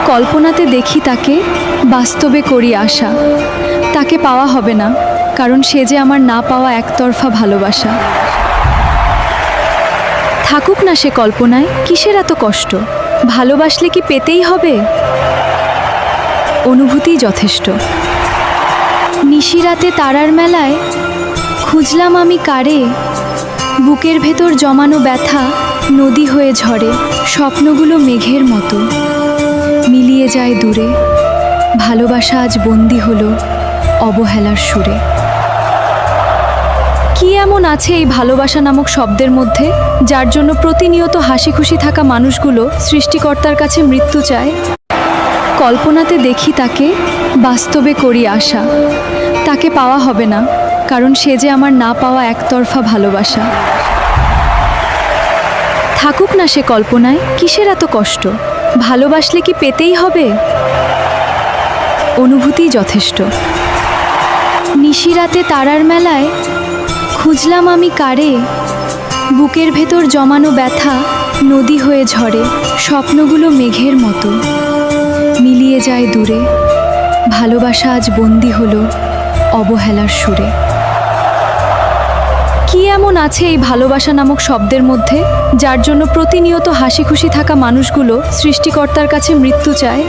কল্পনাতে দেখি তাকে, বাস্তবে করি আশা। তাকে পাওয়া হবে না, কারণ সে যে আমার না পাওয়া একতরফা ভালোবাসা। থাকুক না সে কল্পনায়, কিসের এত কষ্ট? ভালোবাসলে কি পেতেই হবে? অনুভূতিই যথেষ্ট। নিশিরাতে তারার মেলায় খুঁজলাম আমি কারে, বুকের ভেতর জমানো ব্যথা নদী হয়ে ঝরে। স্বপ্নগুলো মেঘের মতো মিলিয়ে যায় দূরে। ভালোবাসা আজ বন্দী হলো অবহেলার সুরে। কি এমন আছে এই ভালোবাসা নামক শব্দের মধ্যে, যার জন্য প্রতিনিয়ত হাসি খুশি থাকা মানুষগুলো সৃষ্টিকর্তার কাছে মৃত্যু চায়? কল্পনাতে দেখি তাকে, বাস্তবে করি আশা। তাকে পাওয়া হবে না, কারণ সে যে আমার না পাওয়া একতরফা ভালোবাসা। থাকুক না সে কল্পনায়, কিসের এত কষ্ট? ভালোবাসলে কি পেতেই হবে? অনুভূতিই যথেষ্ট। নিশিরাতে তারার মেলায় খুঁজলাম আমি কারে, বুকের ভেতর জমানো ব্যথা নদী হয়ে ঝরে। স্বপ্নগুলো মেঘের মতো মিলিয়ে যায় দূরে। ভালোবাসা আজ বন্দী হলো অবহেলার সুরে। কি এমন আছে এই ভালোবাসা নামক শব্দের মধ্যে, যার জন্য প্রতিনিয়ত হাসি খুশি থাকা মানুষগুলো সৃষ্টিকর্তার কাছে মৃত্যু চায়?